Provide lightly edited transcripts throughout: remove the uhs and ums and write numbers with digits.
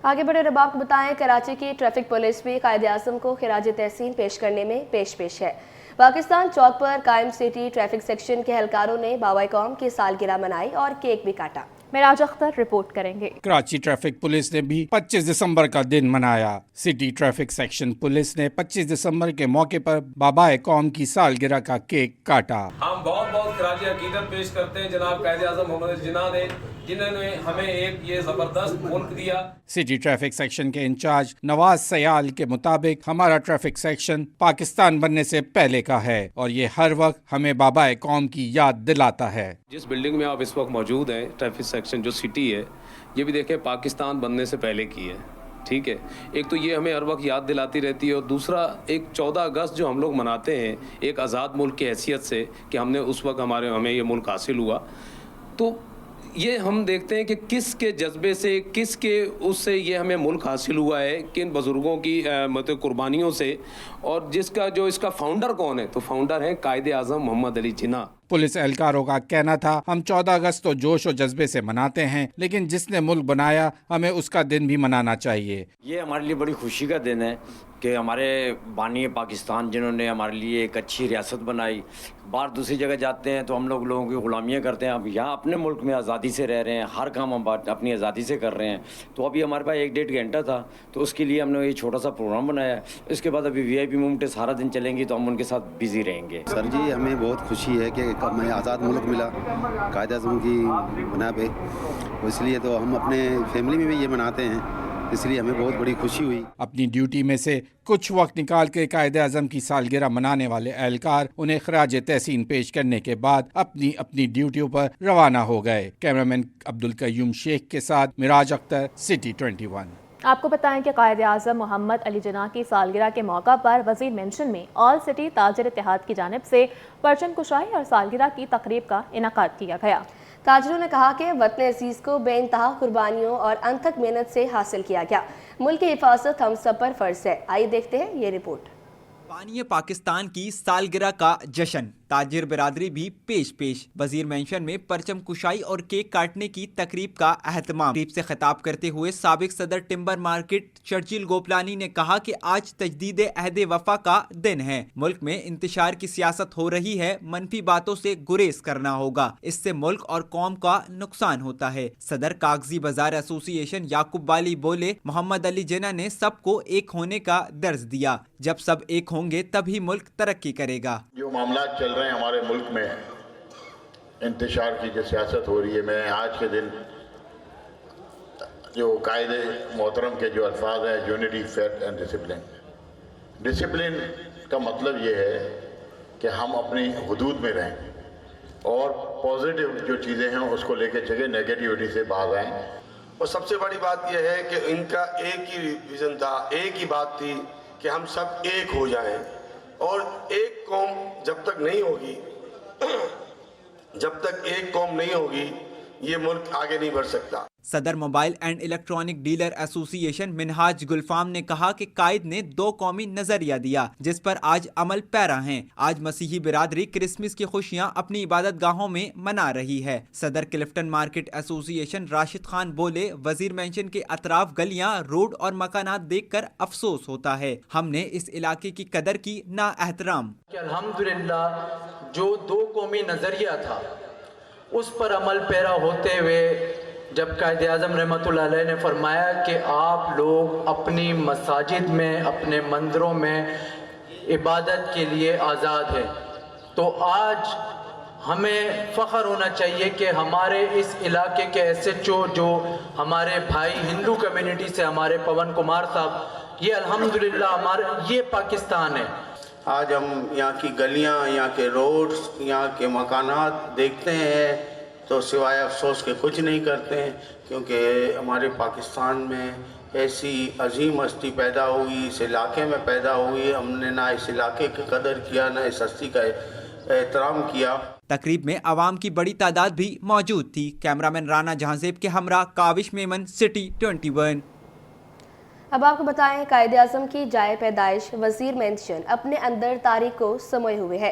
آگے بڑھے رباب کو بتائیں، کراچی کی ٹریفک پولیس بھی قائد اعظم کو خراج تحسین پیش کرنے میں پیش ہے۔ پاکستان چوک پر قائم سٹی ٹریفک سیکشن کے اہلکاروں نے بابائے قوم کی سالگرہ منائی اور کیک بھی کاٹا۔ معراج اختر رپورٹ کریں گے۔ کراچی ٹریفک پولیس نے بھی 25 دسمبر کا دن منایا۔ سٹی ٹریفک سیکشن پولیس نے 25 دسمبر کے موقع پر بابائے قوم کی سالگرہ کا کیک کاٹا۔ ہم بہت خراج عقیدت پیش کرتے ہیں جناب قائد اعظم محمد علی جناح نے، جنہوں نے ہمیں ایک یہ زبردست ملک دیا۔ سٹی ٹریفک سیکشن کے انچارج نواز سیال کے مطابق ہمارا ٹریفک سیکشن پاکستان بننے سے پہلے کا ہے اور یہ ہر وقت ہمیں بابائے قوم کی یاد دلاتا ہے۔ جس بلڈنگ میں آپ اس وقت موجود ہیں، ٹریفک سیکشن جو سٹی ہے، یہ بھی دیکھیں پاکستان بننے سے پہلے کی ہے، ٹھیک ہے۔ ایک تو یہ ہمیں ہر وقت یاد دلاتی رہتی ہے، اور دوسرا ایک 14 اگست جو ہم لوگ مناتے ہیں ایک آزاد ملک کی حیثیت سے کہ ہم نے اس وقت ہمیں یہ ملک حاصل ہوا، تو یہ ہم دیکھتے ہیں کہ کس کے جذبے سے، کس کے اس سے یہ ہمیں ملک حاصل ہوا ہے، کن بزرگوں کی قربانیوں سے، اور اس کا فاؤنڈر کون ہے؟ تو فاؤنڈر ہیں قائد اعظم محمد علی جناح۔ پولیس اہلکاروں کا کہنا تھا، ہم 14 اگست تو جوش و جذبے سے مناتے ہیں، لیکن جس نے ملک بنایا ہمیں اس کا دن بھی منانا چاہیے۔ یہ ہمارے لیے بڑی خوشی کا دن ہے کہ ہمارے بانی پاکستان جنہوں نے ہمارے لیے ایک اچھی ریاست بنائی، باہر دوسری جگہ جاتے ہیں تو ہم لوگوں کی غلامیاں کرتے ہیں، اب یہاں اپنے ملک میں آزادی سے رہ رہے ہیں، ہر کام ہم اپنی آزادی سے کر رہے ہیں۔ تو ابھی ہمارے پاس 1-1.5 گھنٹہ تھا، تو اس کے لیے ہم نے یہ چھوٹا سا پروگرام بنایا ہے۔ اس کے بعد ابھی VIP موومنٹ سارا دن چلیں گی، تو ہم ان کے ساتھ بزی رہیں گے۔ سر جی، ہمیں بہت خوشی ہے کہ ہمیں آزاد ملک ملا قائد اعظم کی بنا پہ، اس لیے تو ہم اپنے فیملی میں بھی یہ مناتے ہیں، اس لیے ہمیں بہت بڑی خوشی ہوئی۔ اپنی ڈیوٹی میں سے کچھ وقت نکال کے قائد اعظم کی سالگرہ منانے والے اہلکار انہیں خراج تحسین پیش کرنے کے بعد اپنی ڈیوٹیوں پر روانہ ہو گئے۔ کیمرامین عبدالقیوم شیخ کے ساتھ معراج اختر، سٹی 21۔ آپ کو بتائیں کہ قائد اعظم محمد علی جناح کی سالگرہ کے موقع پر وزیر مینشن میں آل سٹی تاجر اتحاد کی جانب سے پرچم کشائی اور سالگرہ کی تقریب کا انعقاد کیا گیا۔ تاجروں نے کہا کہ وطن عزیز کو بے انتہا قربانیوں اور انتھک محنت سے حاصل کیا گیا، ملک کی حفاظت ہم سب پر فرض ہے۔ آئیے دیکھتے ہیں یہ رپورٹ۔ بانی پاکستان کی سالگرہ کا جشن، تاجر برادری بھی پیش وزیر مینشن میں پرچم کشائی اور کیک کاٹنے کی تقریب کا اہتمام۔ تقریب سے خطاب کرتے ہوئے سابق صدر ٹمبر مارکیٹ شرجیل گوپلانی نے کہا کہ آج تجدید عہد وفا کا دن ہے، ملک میں انتشار کی سیاست ہو رہی ہے، منفی باتوں سے گریز کرنا ہوگا، اس سے ملک اور قوم کا نقصان ہوتا ہے۔ صدر کاغذی بازار ایسوسی ایشن یعقوب والی بولے، محمد علی جناح نے سب کو ایک ہونے کا درس دیا، جب سب ایک ہوں گے تبھی ملک ترقی کرے گا۔ جو معاملات چل رہے ہیں ہمارے ملک میں، انتشار کی جو سیاست ہو رہی ہے، میں آج کے دن جو قائد محترم کے جو الفاظ ہیں، unity, faith and discipline, discipline کا مطلب یہ ہے کہ ہم اپنی حدود میں رہیں اور پازیٹیو جو چیزیں ہیں اس کو لے کے چلیں، نیگیٹیوٹی سے باز آئیں۔ اور سب سے بڑی بات یہ ہے کہ ان کا ایک ہی ویژن تھا، ایک ہی بات تھی کہ ہم سب ایک ہو جائیں، اور ایک قوم جب تک نہیں ہوگی، یہ ملک آگے نہیں بڑھ سکتا۔ صدر موبائل اینڈ الیکٹرانک ڈیلر ایسوسی ایشن منہاج گلفام نے کہا کہ قائد نے 2 قومی نظریہ دیا جس پر آج عمل پیرا ہیں۔ آج مسیحی برادری کرسمس کی خوشیاں اپنی عبادت گاہوں میں منا رہی ہے۔ صدر کلفٹن مارکیٹ ایسوسی ایشن راشد خان بولے، وزیر مینشن کے اطراف گلیاں، روڈ اور مکانات دیکھ کر افسوس ہوتا ہے، ہم نے اس علاقے کی قدر کی نا احترام۔ الحمدللہ جو 2 قومی نظریہ تھا اس پر عمل پیرا ہوتے ہوئے جب قائد اعظم رحمۃ اللہ علیہ نے فرمایا کہ آپ لوگ اپنی مساجد میں، اپنے مندروں میں عبادت کے لیے آزاد ہیں، تو آج ہمیں فخر ہونا چاہیے کہ ہمارے اس علاقے کے SHO جو ہمارے بھائی ہندو کمیونٹی سے ہمارے پون کمار صاحب، یہ الحمدللہ یہ پاکستان ہے۔ آج ہم یہاں کی گلیاں، یہاں کے روڈز، یہاں کے مکانات دیکھتے ہیں تو سوائے افسوس کے کچھ نہیں کرتے ہیں، کیونکہ ہمارے پاکستان میں ایسی عظیم ہستی پیدا ہوئی، اس علاقے میں پیدا ہوئی، ہم نے نہ اس علاقے کی قدر کیا، نہ اس ہستی کا احترام کیا۔ تقریب میں عوام کی بڑی تعداد بھی موجود تھی۔ کیمرامین رانا جہانزیب کے ہمراہ کاوش میمن، سٹی 21۔ اب آپ کو بتائیں، قائد اعظم کی جائے پیدائش وزیر مینشن اپنے اندر تاریخ کو سموئے ہوئے ہے۔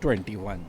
21।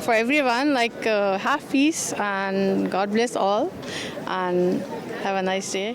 For everyone, like have peace and God bless all and have a nice day.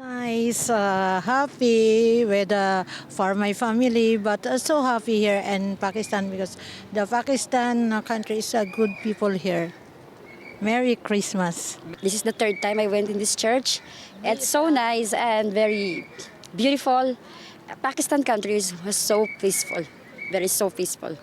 Nice, happy weather for my family, but so happy here in Pakistan because the Pakistan country is a good people here. Merry Christmas. This is the third time I went in this church. It's so nice and very beautiful. Pakistan country was so peaceful, so peaceful.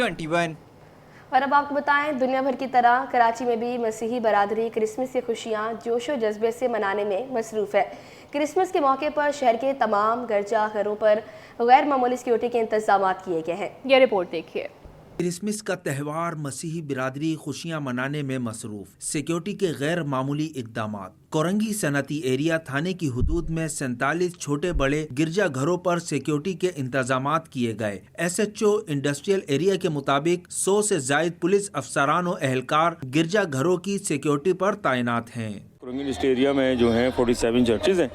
21। اور اب آپ کو بتائیں دنیا بھر کی طرح کراچی میں بھی مسیحی برادری کرسمس کی خوشیاں جوش و جذبے سے منانے میں مصروف ہے۔ کرسمس کے موقع پر شہر کے تمام گرجا گھروں پر غیر معمولی سیکیورٹی کے انتظامات کیے گئے ہیں۔ یہ رپورٹ دیکھیے۔ کرسمس کا تہوار مسیحی برادری خوشیاں منانے میں مصروف، سیکیورٹی کے غیر معمولی اقدامات۔ کورنگی صنعتی ایریا تھانے کی حدود میں 47 چھوٹے بڑے گرجا گھروں پر سیکیورٹی کے انتظامات کیے گئے۔ S H O industrial area کے مطابق 100 سے زائد پولیس افسران و اہلکار گرجا گھروں کی سیکیورٹی پر تعینات ہیں۔ کورنگی ڈسٹرکٹ ایریا میں جو ہیں 47 چرچز ہیں،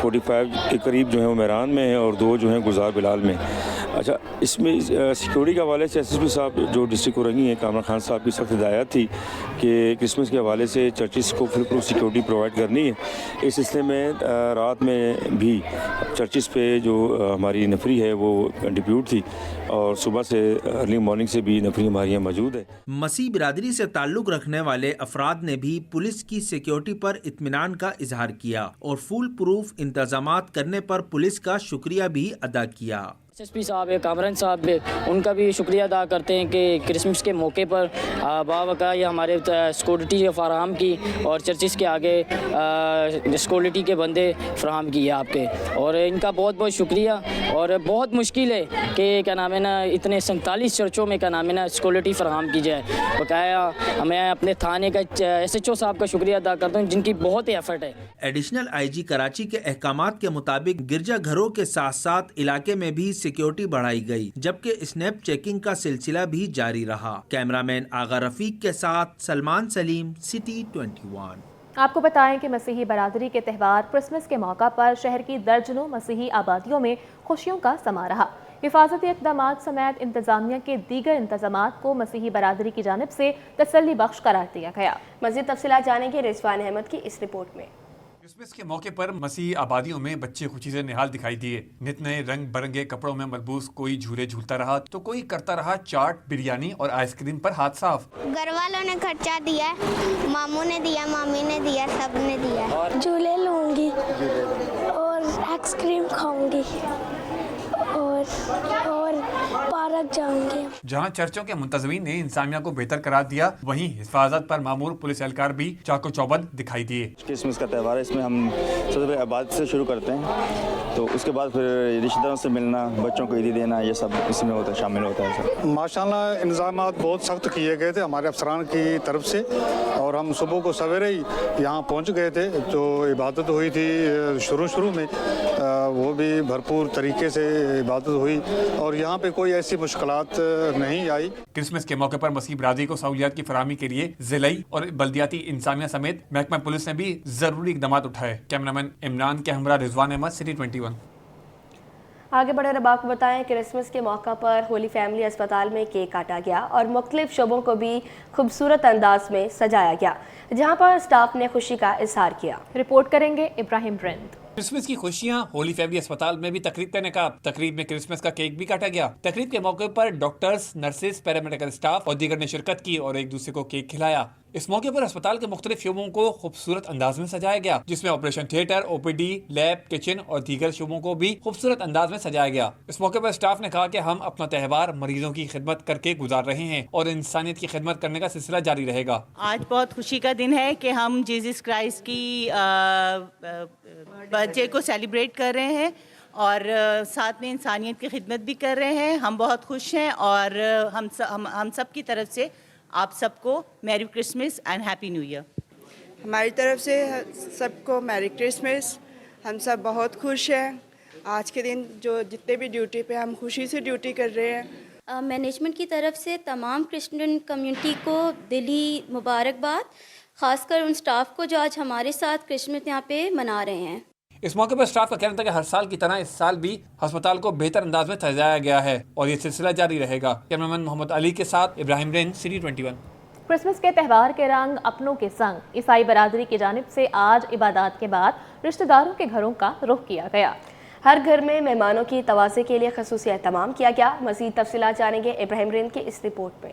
45 کے قریب جو ہیں وہ میران میں ہیں اور 2 جو ہیں گلزار بلال میں۔ اچھا، اس میں سیکیورٹی کے حوالے سے ایس ایس پی صاحب جو ڈسٹرکٹ کورنگی ہیں کامران خان صاحب کی سخت ہدایت تھی کہ کرسمس کے حوالے سے چرچز کو فل پروف سیکیورٹی پرووائڈ کرنی ہے۔ اس سلسلے میں رات میں بھی چرچز پہ جو ہماری نفری ہے وہ ڈپیوٹ تھی اور صبح سے ارلی مارننگ سے بھی نفری ہماری یہاں موجود ہے۔ مسیح برادری سے تعلق رکھنے والے افراد نے بھی پولیس کی سیکیورٹی پر اطمینان کا اظہار کیا اور فول پروف انتظامات کرنے پر پولیس کا شکریہ بھی ادا کیا۔ ایس ایس پی صاحب کامران صاحب ان کا بھی شکریہ ادا کرتے ہیں کہ کرسمس کے موقع پر باوقار یہ ہمارے سیکورٹی فراہم کی اور چرچز کے آگے سیکورٹی کے بندے فراہم کیے آپ کے، اور ان کا بہت بہت شکریہ۔ اور بہت مشکل ہے کہ کیا نام ہے نا اتنے 47 چرچوں میں کیا نام ہے نا سیکورٹی فراہم کی جائے۔ بقایا ہمیں اپنے تھانے کا ایس ایچ او صاحب کا شکریہ ادا کرتا ہوں جن کی بہت ہی ایفرٹ ہے۔ ایڈیشنل آئی جی کراچی کے احکامات کے مطابق گرجا گھروں کے ساتھ ساتھ علاقے میں بھی سیکیورٹی بڑھائی گئی، جبکہ اسنیپ چیکنگ کا سلسلہ بھی جاری رہا۔ کیمرامین آغا رفیق کے ساتھ سلمان سلیم، سٹی 21۔ آپ کو بتائیں کہ مسیحی برادری کے تہوار کرسمس کے موقع پر شہر کی درجنوں مسیحی آبادیوں میں خوشیوں کا سما رہا۔ حفاظتی اقدامات سمیت انتظامیہ کے دیگر انتظامات کو مسیحی برادری کی جانب سے تسلی بخش قرار دیا گیا۔ مزید تفصیلات جانیں گے رضوان احمد کی اس رپورٹ میں۔ کرسمس کے موقع پر مسیحی آبادیوں میں بچے خوشی سے نہال دکھائی دیے۔ نت نئے رنگ برنگے کپڑوں میں ملبوس کوئی جھولے جھولتا رہا تو کوئی کرتا رہا چاٹ، بریانی اور آئس کریم پر ہاتھ صاف۔ گھر والوں نے خرچہ دیا، ماموں نے دیا، مامی نے دیا، سب نے دیا۔ جھولے لوں گی اور آئس کریم کھاؤں گی اور پارک جاؤں گی۔ جہاں چرچوں کے منتظمین نے انتظامیہ کو بہتر قرار دیا، وہیں حفاظت پر مامور پولیس اہلکار بھی چاق و چوبند دکھائی دیے۔ کرسمس کا تہوار ہے، اس میں ہم سب سے پہلے عبادت سے شروع کرتے ہیں، تو اس کے بعد پھر رشتہ داروں سے ملنا، بچوں کو عیدی دینا، یہ سب اس میں ہوتا ہے، شامل ہوتا ہے سر۔ ماشاءاللہ انتظامات بہت سخت کیے گئے تھے ہمارے افسران کی طرف سے، اور ہم صبح کو سویرے ہی یہاں پہنچ گئے تھے۔ جو عبادت ہوئی تھی شروع میں وہ بھی بھرپور طریقے سے عبادت ہوئی اور یہاں پہ کوئی ایسی مشکلات نہیں آئی۔ کرسمس کے موقع پر مسیحی برادری کو سہولیات کی فراہمی کے لیے ضلعی اور بلدیاتی انتظامیہ سمیت محکمہ پولیس نے بھی ضروری اقدامات اٹھائے۔ کیمرامین عمران کے ہمراہ رضوان احمد، سٹی 21۔ آگے بڑھے رب آپ کو بتائیں کرسمس کے موقع پر ہولی فیملی اسپتال میں کیک کاٹا گیا اور مختلف شعبوں کو بھی خوبصورت انداز میں سجایا گیا، جہاں پر اسٹاف نے خوشی کا اظہار کیا۔ رپورٹ کریں گے ابراہیم رند۔ کرسمس کی خوشیاں ہولی فیملی اسپتال میں بھی تقریب کا انعقاد۔ تقریب میں کرسمس کا کیک بھی کاٹا گیا۔ تقریب کے موقع پر ڈاکٹرز، نرسز، پیرامیڈیکل اسٹاف اور دیگر نے شرکت کی اور ایک دوسرے کو کیک کھلایا۔ اس موقع پر اسپتال کے مختلف شعبوں کو خوبصورت انداز میں سجایا گیا، جس میں آپریشن تھیٹر، او پی ڈی، لیب، کچن اور دیگر شعبوں کو بھی خوبصورت انداز میں سجایا گیا۔ اس موقع پر اسٹاف نے کہا کہ ہم اپنا تہوار مریضوں کی خدمت کر کے گزار رہے ہیں اور انسانیت کی خدمت کرنے کا سلسلہ جاری رہے گا۔ آج بہت خوشی کا دن ہے کہ ہم جیزس کرائسٹ کی برتھ ڈے کو سیلیبریٹ کر رہے ہیں اور ساتھ میں انسانیت کی خدمت بھی کر رہے ہیں۔ ہم بہت خوش ہیں اور ہم سب کی طرف سے آپ سب کو merry Christmas and happy new year. ہماری طرف سے سب کو میری کرسمس۔ ہم سب بہت خوش ہیں آج کے دن، جو جتنے بھی ڈیوٹی پہ ہم خوشی سے ڈیوٹی کر رہے ہیں۔ مینجمنٹ کی طرف سے تمام کرسچن کمیونٹی کو دلی مبارکباد، خاص کر ان سٹاف کو جو آج ہمارے ساتھ کرسمس یہاں پہ منا رہے ہیں۔ اس موقع پر اسٹاف کا کہنا تھا کہ ہر سال کی طرح اس سال بھی ہسپتال کو بہتر انداز میں سجایا گیا ہے اور یہ سلسلہ جاری رہے گا۔ کیمرامین محمد علی کے ساتھ ابراہیم رین، سٹی 21۔ کرسمس کے تہوار کے رنگ اپنوں کے سنگ عیسائی برادری کی جانب سے آج عبادات کے بعد رشتہ داروں کے گھروں کا رخ کیا گیا۔ ہر گھر میں مہمانوں کی توازے کے لیے خصوصی اہتمام کیا گیا۔ مزید تفصیلات جانیں گے ابراہیم رین کی اس رپورٹ میں۔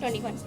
21।